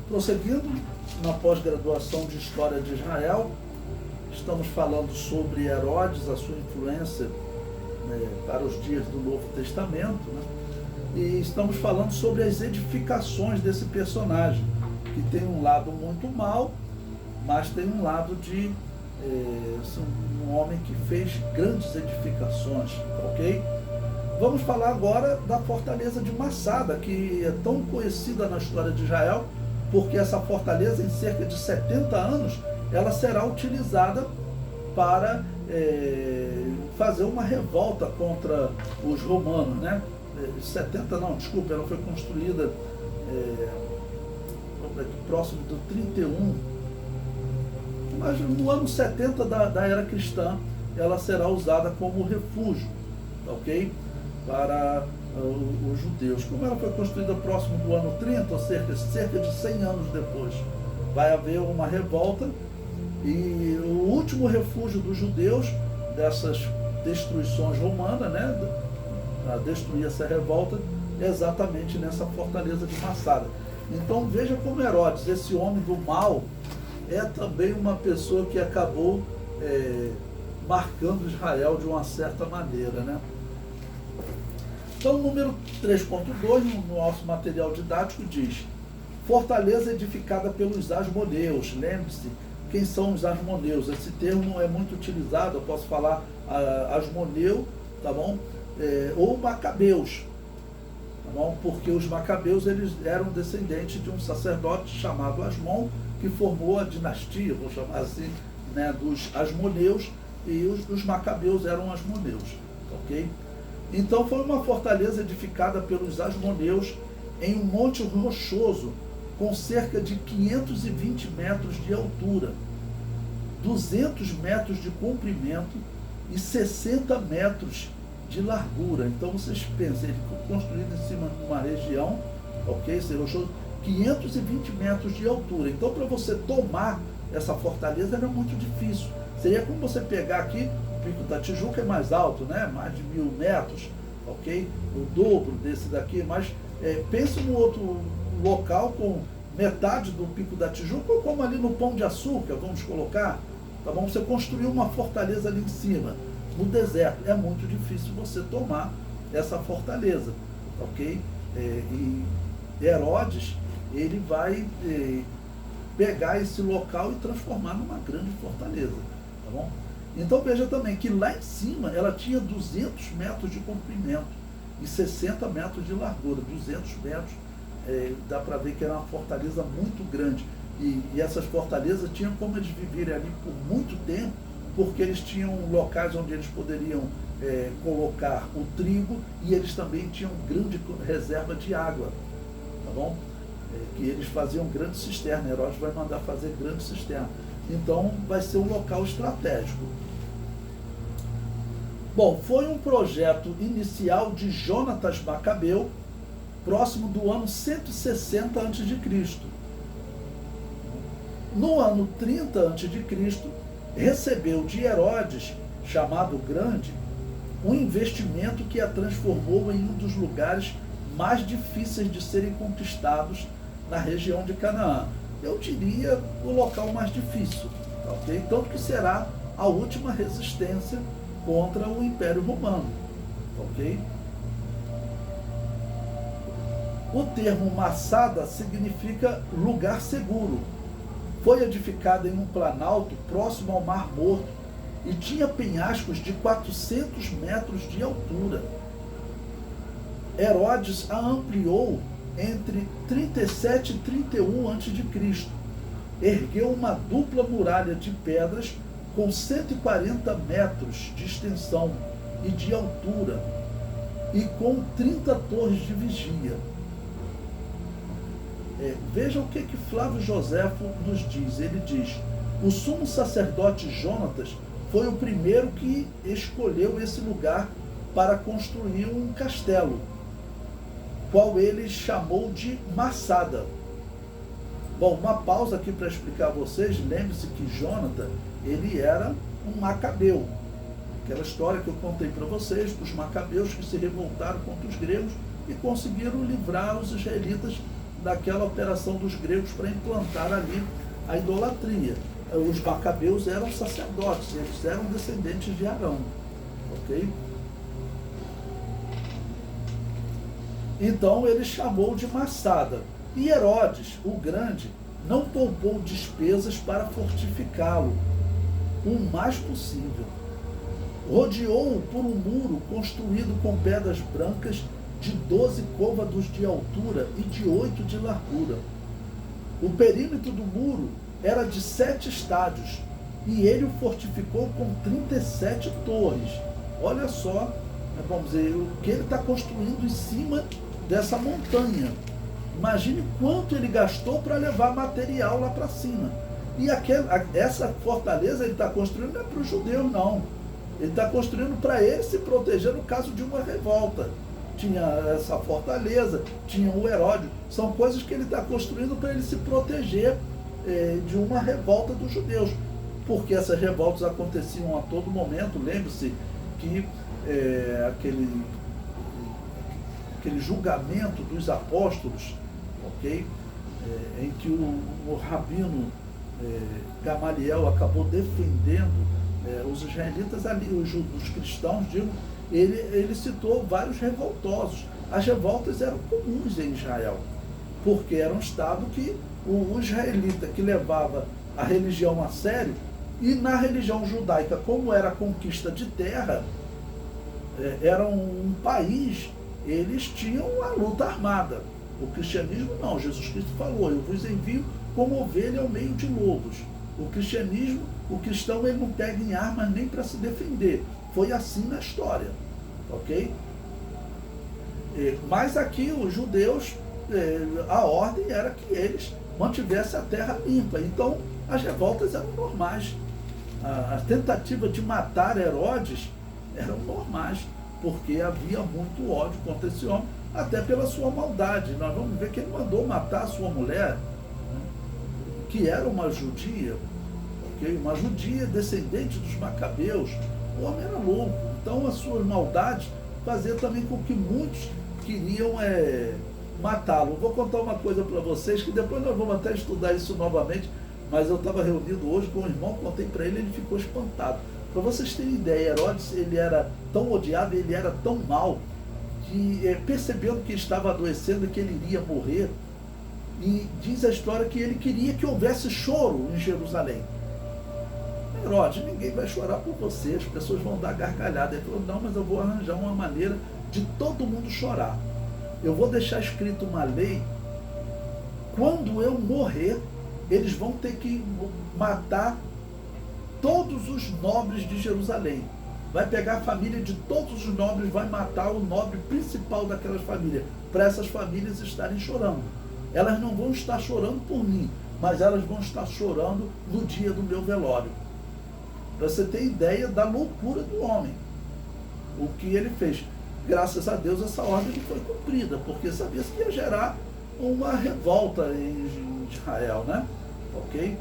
Prosseguindo na pós-graduação de História de Israel, estamos falando sobre Herodes, a sua influência para os dias do Novo Testamento, né? E estamos falando sobre as edificações desse personagem, que tem um lado muito mau, mas tem um lado de um homem que fez grandes edificações, ok? Vamos falar agora da fortaleza de Massada, que é tão conhecida na história de Israel, porque essa fortaleza, em cerca de 70 anos, ela será utilizada para fazer uma revolta contra os romanos, né? 70 não, desculpa, ela foi construída próximo do 31, mas no ano 70 da era cristã, ela será usada como refúgio, ok? Para os judeus. Como ela foi construída próximo do ano 30, ou cerca de 100 anos depois, vai haver uma revolta e o último refúgio dos judeus dessas destruições romanas, né, a destruir essa revolta, exatamente nessa fortaleza de Massada. Então veja como Herodes, esse homem do mal, é também uma pessoa que acabou marcando Israel de uma certa maneira, né? Então, o número 3.2 no nosso material didático diz: fortaleza edificada pelos asmoneus. Lembre-se, quem são os asmoneus? Esse termo é muito utilizado, eu posso falar asmoneu, tá bom? Ou macabeus, tá bom? Porque os macabeus, eles eram descendentes de um sacerdote chamado Asmon, que formou a dinastia, vou chamar assim, né, dos asmoneus, e os macabeus eram asmoneus, ok? Então foi uma fortaleza edificada pelos asmoneus em um monte rochoso com cerca de 520 metros de altura, 200 metros de comprimento e 60 metros de largura. Então vocês pensem, ele foi construído em cima de uma região, ok, esse rochoso, 520 metros de altura. Então, para você tomar essa fortaleza era muito difícil. Seria como você pegar aqui, o Pico da Tijuca é mais alto, né? Mais de 1000 metros, ok? O dobro desse daqui, mas pense num outro local com metade do Pico da Tijuca, ou como ali no Pão de Açúcar, vamos colocar, tá bom? Você construiu uma fortaleza ali em cima, no deserto. É muito difícil você tomar essa fortaleza, ok? E Herodes, ele vai pegar esse local e transformar numa grande fortaleza, tá bom? Então veja também que lá em cima ela tinha 200 metros de comprimento e 60 metros de largura. 200 metros, dá para ver que era uma fortaleza muito grande. E essas fortalezas tinham como eles viverem ali por muito tempo, porque eles tinham locais onde eles poderiam colocar o trigo, e eles também tinham grande reserva de água, tá bom? Que eles faziam grande cisterna. Herodes vai mandar fazer grande cisterna. Então vai ser um local estratégico. Bom, foi um projeto inicial de Jonatas Macabeu, próximo do ano 160 a.C. No ano 30 a.C., recebeu de Herodes, chamado Grande, um investimento que a transformou em um dos lugares mais difíceis de serem conquistados na região de Canaã. Eu diria o local mais difícil, ok? Tanto que será a última resistência contra o Império Romano, ok? O termo Massada significa lugar seguro. Foi edificada em um planalto próximo ao Mar Morto e tinha penhascos de 400 metros de altura. Herodes a ampliou entre 37 e 31 a.C. Ergueu uma dupla muralha de pedras com 140 metros de extensão e de altura e com 30 torres de vigia. Veja o que Flávio Joséfo nos diz. Ele diz: o sumo sacerdote Jonatas foi o primeiro que escolheu esse lugar para construir um castelo, qual ele chamou de Massada. Bom, uma pausa aqui para explicar a vocês. Lembre-se que Jonatas, ele era um macabeu. Aquela história que eu contei para vocês, dos macabeus que se revoltaram contra os gregos e conseguiram livrar os israelitas daquela operação dos gregos para implantar ali a idolatria. Os macabeus eram sacerdotes, eles eram descendentes de Arão, ok? Então ele chamou de Massada. E Herodes, o Grande, não poupou despesas para fortificá-lo, o mais possível. Rodeou-o por um muro construído com pedras brancas de 12 côvados de altura e de 8 de largura. O perímetro do muro era de 7 estádios, e ele o fortificou com 37 torres. Olha só, vamos dizer, o que ele está construindo em cima dessa montanha. Imagine quanto ele gastou para levar material lá para cima. E essa fortaleza ele está construindo não é para os judeus, não. Ele está construindo para ele se proteger no caso de uma revolta. Tinha essa fortaleza, tinha o Herodes. São coisas que ele está construindo para ele se proteger de uma revolta dos judeus. Porque essas revoltas aconteciam a todo momento. Lembre-se que aquele julgamento dos apóstolos, ok? Em que o rabino Gamaliel acabou defendendo os israelitas ali, os cristãos, digo, ele citou vários revoltosos. As revoltas eram comuns em Israel, porque era um estado que o israelita que levava a religião a sério, e na religião judaica, como era a conquista de terra, era um país, eles tinham a luta armada. O cristianismo não, Jesus Cristo falou, eu vos envio como ovelha ao meio de lobos. O cristianismo, o cristão, ele não pega em armas nem para se defender. Foi assim na história, ok? Mas aqui os judeus, a ordem era que eles mantivessem a terra limpa. Então as revoltas eram normais. A tentativa de matar Herodes eram normais, porque havia muito ódio contra esse homem, até pela sua maldade. Nós vamos ver que ele mandou matar a sua mulher, né, que era uma judia, okay? Uma judia descendente dos macabeus. O homem era louco. Então as suas maldades faziam também com que muitos queriam matá-lo. Vou contar uma coisa para vocês, que depois nós vamos até estudar isso novamente, mas eu estava reunido hoje com um irmão, contei para ele, ele ficou espantado. Para vocês terem ideia, Herodes, ele era tão odiado, ele era tão mau, que percebendo que estava adoecendo e que ele iria morrer, e diz a história que ele queria que houvesse choro em Jerusalém. Herodes, ninguém vai chorar por você, as pessoas vão dar gargalhada. Ele falou, não, mas eu vou arranjar uma maneira de todo mundo chorar. Eu vou deixar escrito uma lei, quando eu morrer, eles vão ter que matar todos os nobres de Jerusalém. Vai pegar a família de todos os nobres, vai matar o nobre principal daquelas famílias, para essas famílias estarem chorando. Elas não vão estar chorando por mim, mas elas vão estar chorando no dia do meu velório. Para você ter ideia da loucura do homem, o que ele fez. Graças a Deus essa ordem foi cumprida, porque sabia que ia gerar uma revolta em Israel, né? Ok?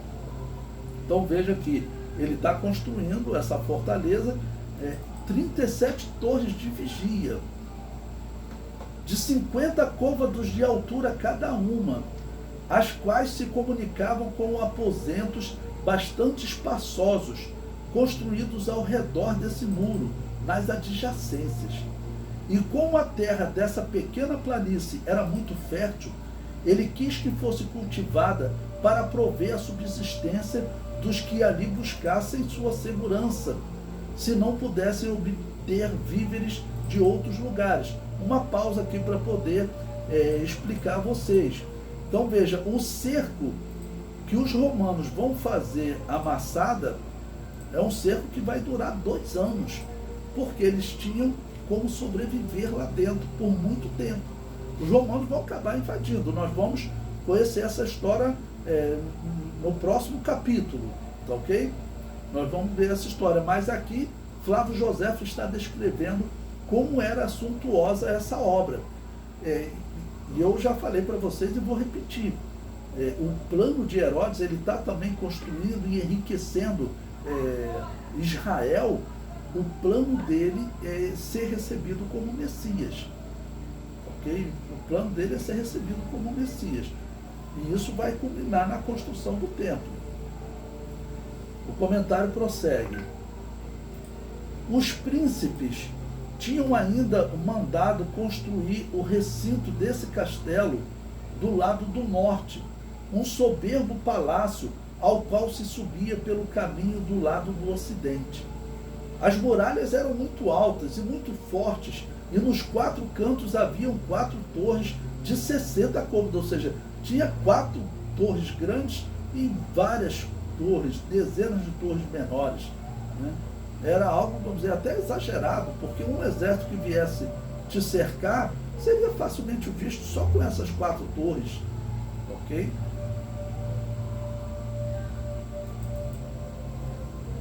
Então veja que ele está construindo essa fortaleza, 37 torres de vigia, de 50 côvados de altura cada uma, as quais se comunicavam com aposentos bastante espaçosos, construídos ao redor desse muro, nas adjacências. E como a terra dessa pequena planície era muito fértil, ele quis que fosse cultivada para prover a subsistência dos que ali buscassem sua segurança, se não pudessem obter víveres de outros lugares. Uma pausa aqui para poder explicar a vocês. Então veja, o cerco que os romanos vão fazer a Massada é um cerco que vai durar 2 anos, porque eles tinham como sobreviver lá dentro por muito tempo. Os romanos vão acabar invadindo. Nós vamos conhecer essa história no próximo capítulo, tá ok? Nós vamos ver essa história, mas aqui Flávio Joséfo está descrevendo como era suntuosa essa obra. E eu já falei para vocês e vou repetir. O plano de Herodes, ele está também construindo e enriquecendo Israel. O plano dele é ser recebido como Messias. ok? O plano dele é ser recebido como Messias. E isso vai culminar na construção do templo. O comentário prossegue. Os príncipes tinham ainda mandado construir o recinto desse castelo do lado do norte, um soberbo palácio ao qual se subia pelo caminho do lado do ocidente. As muralhas eram muito altas e muito fortes, e nos 4 cantos haviam 4 torres de 60 côvados, ou seja, tinha 4 torres grandes e várias torres, dezenas de torres menores, né? Era algo, vamos dizer, até exagerado, porque um exército que viesse te cercar seria facilmente visto só com essas 4 torres, ok?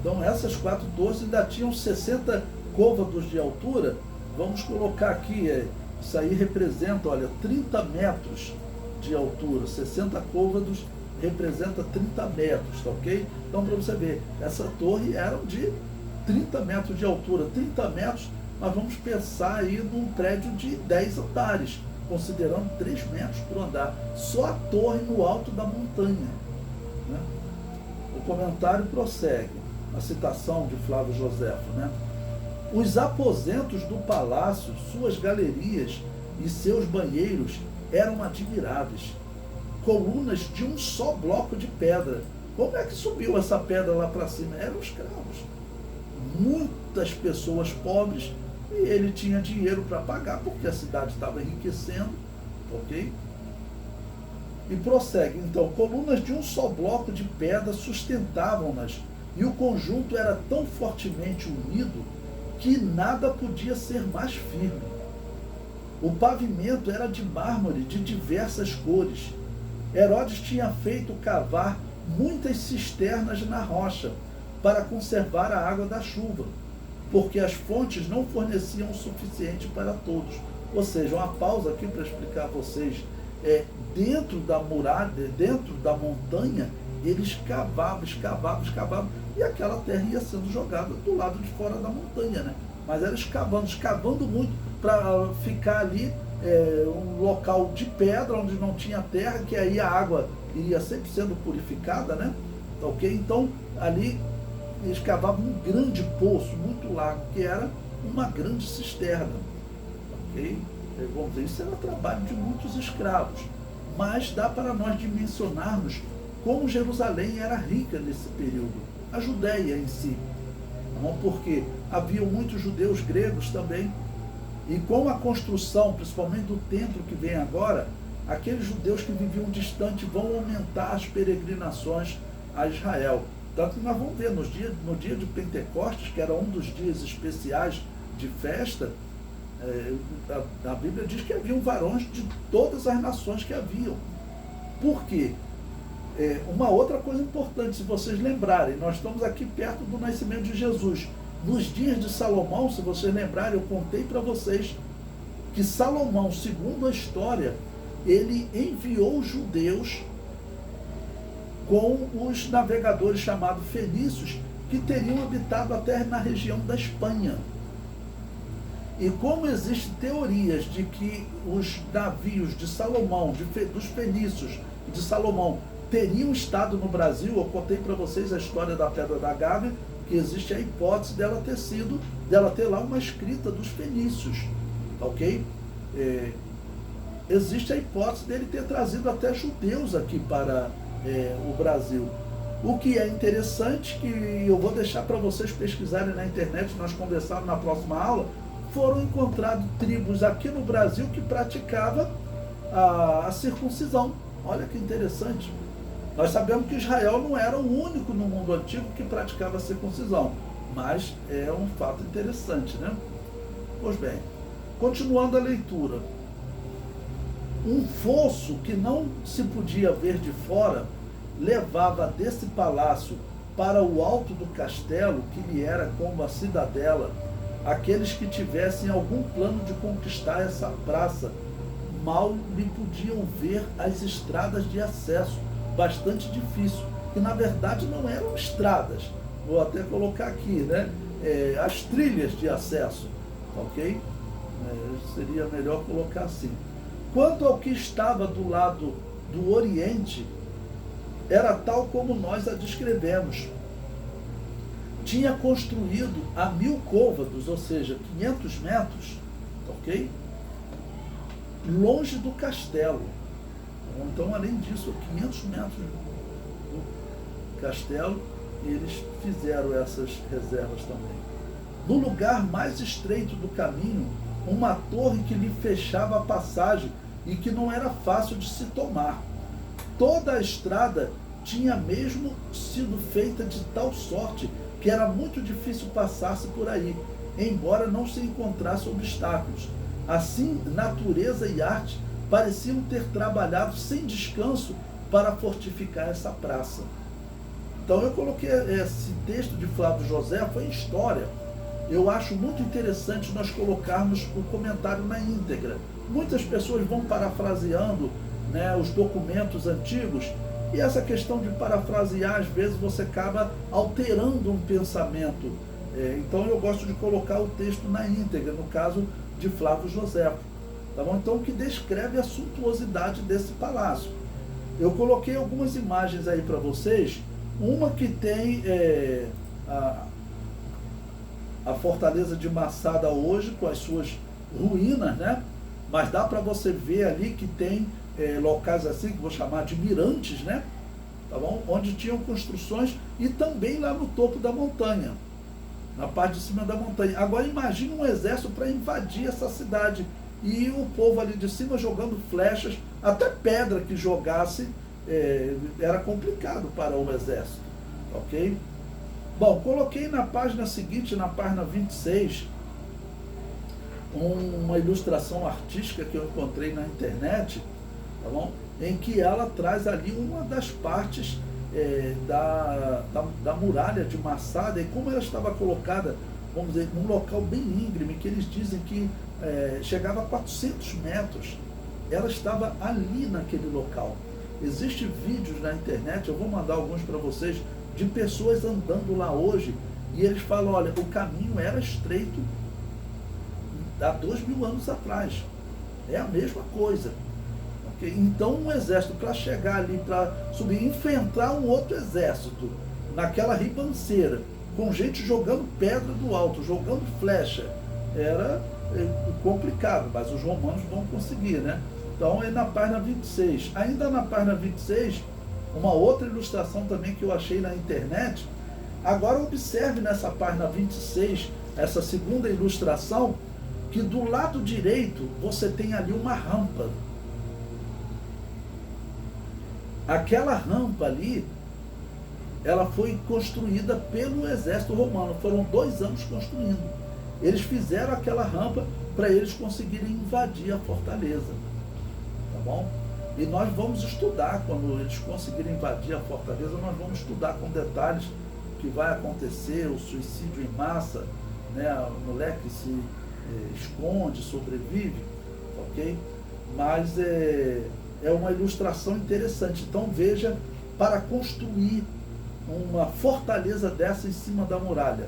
Então essas 4 torres ainda tinham 60 côvados de altura. Vamos colocar aqui, isso aí representa, olha, 30 metros de altura, 60 côvados representa 30 metros, tá ok? Então, para você ver, essa torre era de 30 metros de altura. 30 metros, nós vamos pensar aí num prédio de 10 andares, considerando 3 metros por andar. Só a torre no alto da montanha, né? O comentário prossegue, a citação de Flávio Joséfo, né? Os aposentos do palácio, suas galerias e seus banheiros eram admiráveis. Colunas de um só bloco de pedra. Como é que subiu essa pedra lá para cima? Eram escravos. Muitas pessoas pobres, e ele tinha dinheiro para pagar, porque a cidade estava enriquecendo, ok? E prossegue, então, colunas de um só bloco de pedra sustentavam-nas, e o conjunto era tão fortemente unido que nada podia ser mais firme. O pavimento era de mármore de diversas cores. Herodes tinha feito cavar muitas cisternas na rocha para conservar a água da chuva, porque as fontes não forneciam o suficiente para todos. Ou seja, uma pausa aqui para explicar a vocês. Dentro da muralha, dentro da montanha, eles escavavam, e aquela terra ia sendo jogada do lado de fora da montanha, né? Mas era escavando muito para ficar ali um local de pedra, onde não tinha terra, que aí a água iria sempre sendo purificada, né? Ok? Então, ali eles cavavam um grande poço, muito largo, que era uma grande cisterna, ok? Vamos dizer, isso era trabalho de muitos escravos, mas dá para nós dimensionarmos como Jerusalém era rica nesse período, a Judéia em si, não? Porque haviam muitos judeus gregos também, e com a construção, principalmente do templo que vem agora, aqueles judeus que viviam distante vão aumentar as peregrinações a Israel. Tanto que nós vamos ver no dia de Pentecostes, que era um dos dias especiais de festa, a Bíblia diz que haviam varões de todas as nações que haviam. Por quê? Uma outra coisa importante, se vocês lembrarem, nós estamos aqui perto do nascimento de Jesus. Nos dias de Salomão, se vocês lembrarem, eu contei para vocês que Salomão, segundo a história, ele enviou os judeus com os navegadores chamados fenícios, que teriam habitado a terra na região da Espanha. E como existem teorias de que os navios de Salomão, dos fenícios de Salomão, teriam estado no Brasil, eu contei para vocês a história da Pedra da Gávea, que existe a hipótese dela ter lá uma escrita dos fenícios, ok? Existe a hipótese dele ter trazido até judeus aqui para o Brasil. O que é interessante, que eu vou deixar para vocês pesquisarem na internet, nós conversarmos na próxima aula, foram encontradas tribos aqui no Brasil que praticavam a circuncisão. Olha que interessante. Nós sabemos que Israel não era o único no mundo antigo que praticava a circuncisão, mas é um fato interessante, né? Pois bem, continuando a leitura. Um fosso que não se podia ver de fora levava desse palácio para o alto do castelo, que lhe era como a cidadela. Aqueles que tivessem algum plano de conquistar essa praça mal lhe podiam ver as estradas de acesso, bastante difícil, que na verdade não eram estradas, vou até colocar aqui, né? As trilhas de acesso, ok? Seria melhor colocar assim. Quanto ao que estava do lado do Oriente, era tal como nós a descrevemos. Tinha construído a 1000 côvados, ou seja, 500 metros, ok? Longe do castelo. Então, além disso, 500 metros do castelo, eles fizeram essas reservas também. No lugar mais estreito do caminho, uma torre que lhe fechava a passagem e que não era fácil de se tomar. Toda a estrada tinha mesmo sido feita de tal sorte que era muito difícil passar-se por aí, embora não se encontrasse obstáculos. Assim, natureza e arte pareciam ter trabalhado sem descanso para fortificar essa praça. Então eu coloquei esse texto de Flávio José, foi em história. Eu acho muito interessante nós colocarmos o comentário na íntegra. Muitas pessoas vão parafraseando, né, os documentos antigos, e essa questão de parafrasear, às vezes você acaba alterando um pensamento. Então eu gosto de colocar o texto na íntegra, no caso de Flávio José. Tá bom? Então, que descreve a suntuosidade desse palácio. Eu coloquei algumas imagens aí para vocês. Uma que tem a fortaleza de Massada hoje, com as suas ruínas, né? Mas dá para você ver ali que tem locais assim, que vou chamar de mirantes, né? Tá bom? Onde tinham construções, e também lá no topo da montanha, na parte de cima da montanha. Agora imagine um exército para invadir essa cidade, e o povo ali de cima jogando flechas, até pedra que jogasse era complicado para o exército, ok? Bom, coloquei na página seguinte, na página 26, uma ilustração artística que eu encontrei na internet, tá bom? Em que ela traz ali uma das partes da muralha de Massada, e como ela estava colocada, vamos dizer, num local bem íngreme, que eles dizem que chegava a 400 metros, ela estava ali naquele local. Existem vídeos na internet, eu vou mandar alguns para vocês, de pessoas andando lá hoje, e eles falam, olha, o caminho era estreito há 2000 anos atrás. É a mesma coisa. Okay? Então, um exército, para chegar ali, para subir, enfrentar um outro exército, naquela ribanceira, com gente jogando pedra do alto, jogando flecha, era complicado, mas os romanos vão conseguir, né? Então, é na página 26. Ainda na página 26, uma outra ilustração também que eu achei na internet. Agora observe nessa página 26, essa segunda ilustração, que do lado direito você tem ali uma rampa. Aquela rampa ali, ela foi construída pelo exército romano. Foram 2 anos construindo. Eles fizeram aquela rampa para eles conseguirem invadir a fortaleza. Tá bom? E nós vamos estudar, quando eles conseguirem invadir a fortaleza, nós vamos estudar com detalhes o que vai acontecer, o suicídio em massa, né? O moleque se esconde, sobrevive, ok? Mas é uma ilustração interessante. Então veja, para construir uma fortaleza dessa em cima da muralha,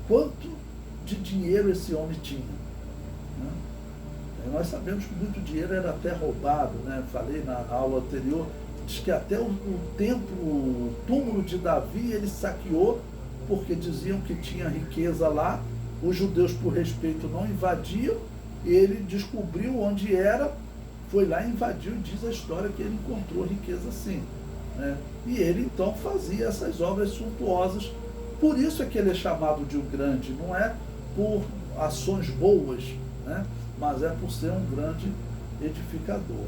quanto de dinheiro esse homem tinha, né? Nós sabemos que muito dinheiro era até roubado, né? Falei na aula anterior, diz que até o túmulo de Davi ele saqueou, porque diziam que tinha riqueza lá. Os judeus, por respeito, não invadiam. Ele descobriu onde era, foi lá e invadiu, e diz a história que ele encontrou riqueza sim, né? E ele então fazia essas obras suntuosas. Por isso é que ele é chamado de o grande, não é por ações boas, né? Mas é por ser um grande edificador.